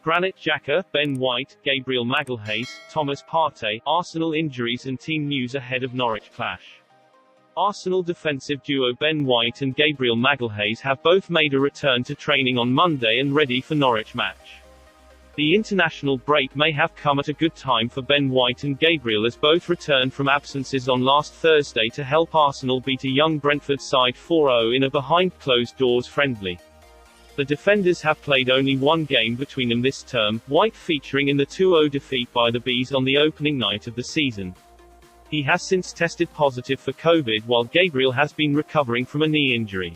Granit Xhaka, Ben White, Gabriel Magalhaes, Thomas Partey, Arsenal injuries and team news ahead of Norwich clash. Arsenal defensive duo Ben White and Gabriel Magalhaes have both made a return to training on Monday and ready for Norwich match. The international break may have come at a good time for Ben White and Gabriel as both returned from absences on last Thursday to help Arsenal beat a young Brentford side 4-0 in a behind-closed-doors friendly. The defenders have played only one game between them this term, White featuring in the 2-0 defeat by the Bees on the opening night of the season. He has since tested positive for COVID while Gabriel has been recovering from a knee injury.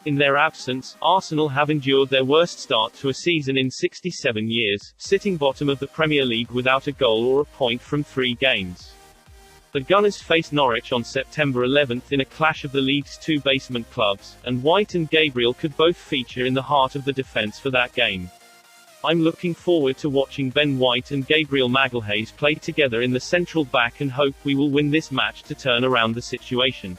In their absence, Arsenal have endured their worst start to a season in 67 years, sitting bottom of the Premier League without a goal or a point from 3 games. The Gunners face Norwich on September 11 in a clash of the league's 2 basement clubs, and White and Gabriel could both feature in the heart of the defence for that game. I'm looking forward to watching Ben White and Gabriel Magalhaes play together in the central back and hope we will win this match to turn around the situation.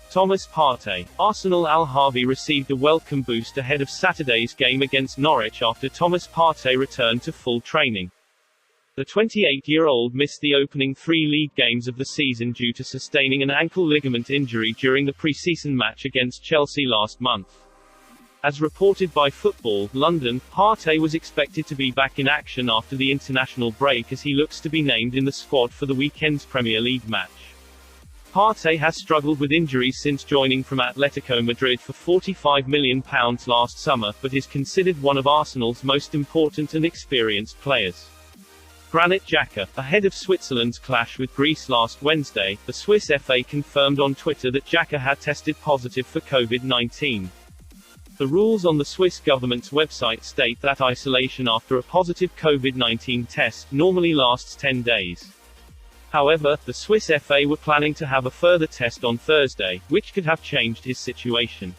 Thomas Partey. Arsenal Al-Harvey received a welcome boost ahead of Saturday's game against Norwich after Thomas Partey returned to full training. The 28-year-old missed the opening 3 league games of the season due to sustaining an ankle ligament injury during the pre-season match against Chelsea last month. As reported by Football London, Partey was expected to be back in action after the international break as he looks to be named in the squad for the weekend's Premier League match. Partey has struggled with injuries since joining from Atletico Madrid for £45 million last summer, but is considered one of Arsenal's most important and experienced players. Granit Xhaka. Ahead of Switzerland's clash with Greece last Wednesday, the Swiss FA confirmed on Twitter that Xhaka had tested positive for COVID-19. The rules on the Swiss government's website state that isolation after a positive COVID-19 test normally lasts 10 days. However, the Swiss FA were planning to have a further test on Thursday, which could have changed his situation.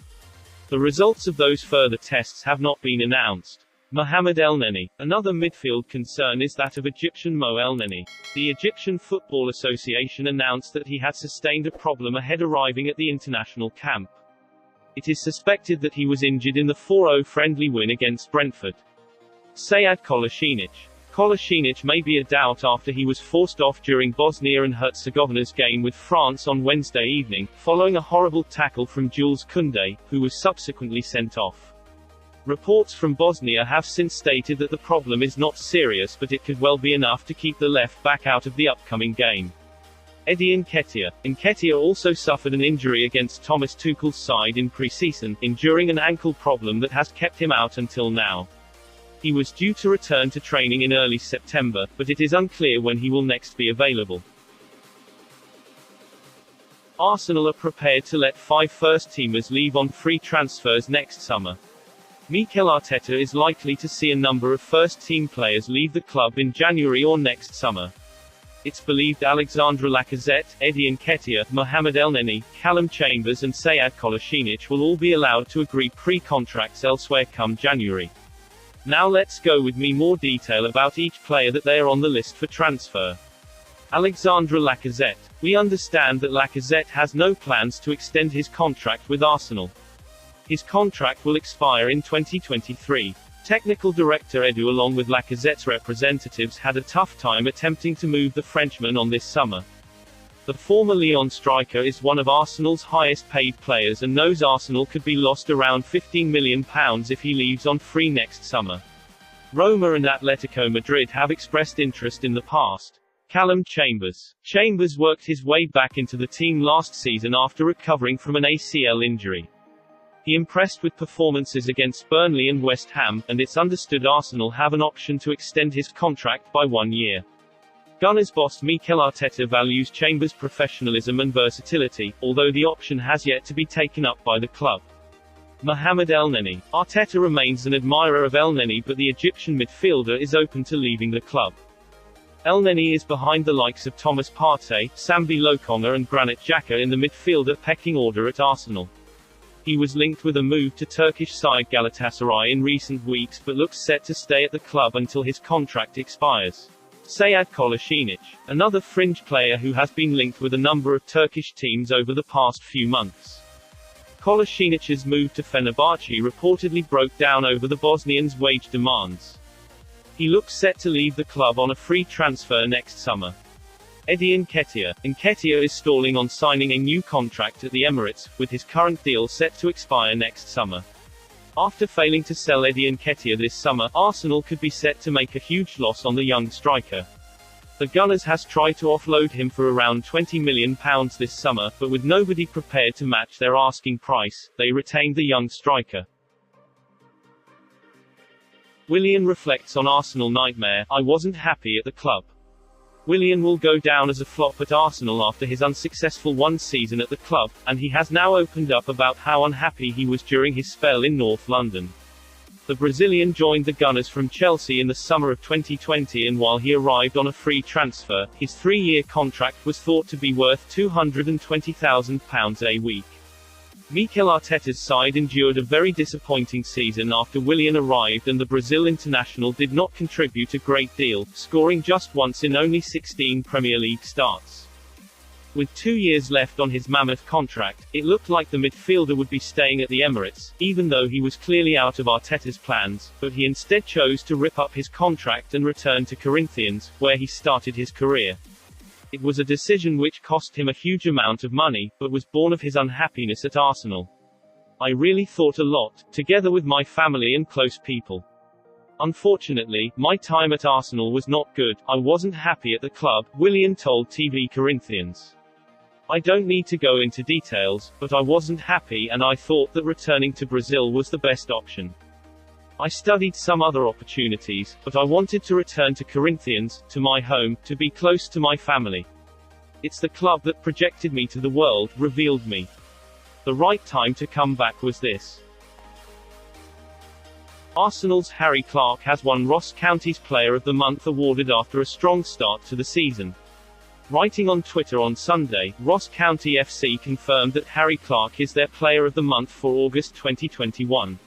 The results of those further tests have not been announced. Mohamed Elneny. Another midfield concern is that of Egyptian Mo Elneny. The Egyptian Football Association announced that he had sustained a problem ahead arriving at the international camp. It is suspected that he was injured in the 4-0 friendly win against Brentford. Sead Kolasinac. Kolasinac may be a doubt after he was forced off during Bosnia and Herzegovina's game with France on Wednesday evening, following a horrible tackle from Jules Koundé, who was subsequently sent off. Reports from Bosnia have since stated that the problem is not serious but it could well be enough to keep the left back out of the upcoming game. Eddie Nketiah. Nketiah also suffered an injury against Thomas Tuchel's side in pre-season, enduring an ankle problem that has kept him out until now. He was due to return to training in early September, but it is unclear when he will next be available. Arsenal are prepared to let 5 first-teamers leave on free transfers next summer. Mikel Arteta is likely to see a number of first-team players leave the club in January or next summer. It's believed Alexandre Lacazette, Eddie Nketiah, Mohamed Elneny, Callum Chambers and Sead Kolasinac will all be allowed to agree pre-contracts elsewhere come January. Now let's go with more detail about each player that they are on the list for transfer. Alexandre Lacazette. We understand that Lacazette has no plans to extend his contract with Arsenal. His contract will expire in 2023. Technical director Edu along with Lacazette's representatives had a tough time attempting to move the Frenchman on this summer. The former Lyon striker is one of Arsenal's highest paid players and knows Arsenal could be lost around £15 million if he leaves on free next summer. Roma and Atletico Madrid have expressed interest in the past. Callum Chambers. Chambers worked his way back into the team last season after recovering from an ACL injury. He impressed with performances against Burnley and West Ham, and it's understood Arsenal have an option to extend his contract by 1 year. Gunners boss Mikel Arteta values Chambers' professionalism and versatility, although the option has yet to be taken up by the club. Mohamed Elneny. Arteta remains an admirer of Elneny but the Egyptian midfielder is open to leaving the club. Elneny is behind the likes of Thomas Partey, Sambi Lokonga and Granit Xhaka in the midfielder pecking order at Arsenal. He was linked with a move to Turkish side Galatasaray in recent weeks but looks set to stay at the club until his contract expires. Sead Kolasinac. Another fringe player who has been linked with a number of Turkish teams over the past few months. Kolasinac's move to Fenerbahce reportedly broke down over the Bosnians' wage demands. He looks set to leave the club on a free transfer next summer. Eddie Nketiah. Nketiah is stalling on signing a new contract at the Emirates, with his current deal set to expire next summer. After failing to sell Eddie Nketiah this summer, Arsenal could be set to make a huge loss on the young striker. The Gunners has tried to offload him for around £20 million this summer, but with nobody prepared to match their asking price, they retained the young striker. Willian reflects on Arsenal nightmare. I wasn't happy at the club. Willian will go down as a flop at Arsenal after his unsuccessful one season at the club, and he has now opened up about how unhappy he was during his spell in North London. The Brazilian joined the Gunners from Chelsea in the summer of 2020, and while he arrived on a free transfer, his 3-year contract was thought to be worth £220,000 a week. Mikel Arteta's side endured a very disappointing season after Willian arrived, and the Brazil international did not contribute a great deal, scoring just once in only 16 Premier League starts. With 2 years left on his mammoth contract, it looked like the midfielder would be staying at the Emirates, even though he was clearly out of Arteta's plans, but he instead chose to rip up his contract and return to Corinthians, where he started his career. It was a decision which cost him a huge amount of money, but was born of his unhappiness at Arsenal. I really thought a lot, together with my family and close people. Unfortunately, my time at Arsenal was not good. I wasn't happy at the club, Willian told TV Corinthians. I don't need to go into details, but I wasn't happy, and I thought that returning to Brazil was the best option. I studied some other opportunities, but I wanted to return to Corinthians, to my home, to be close to my family. It's the club that projected me to the world, revealed me. The right time to come back was this. Arsenal's Harry Clarke has won Ross County's Player of the Month awarded after a strong start to the season. Writing on Twitter on Sunday, Ross County FC confirmed that Harry Clarke is their Player of the Month for August 2021.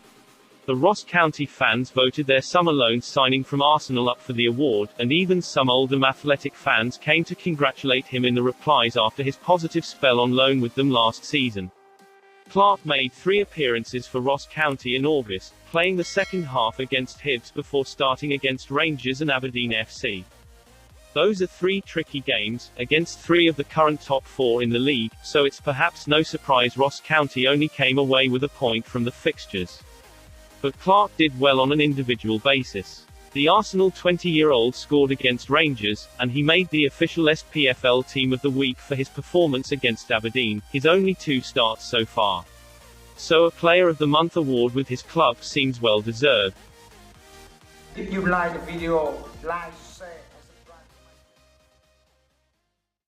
The Ross County fans voted their summer loan signing from Arsenal up for the award, and even some Oldham Athletic fans came to congratulate him in the replies after his positive spell on loan with them last season. Clarke made 3 appearances for Ross County in August, playing the second half against Hibs before starting against Rangers and Aberdeen FC. Those are 3 tricky games, against 3 of the current top 4 in the league, so it's perhaps no surprise Ross County only came away with a point from the fixtures. But Clarke did well on an individual basis. The Arsenal 20-year-old scored against Rangers, and he made the official SPFL Team of the Week for his performance against Aberdeen, his only 2 starts so far. So a Player of the Month award with his club seems well deserved. If you like the video, like, share.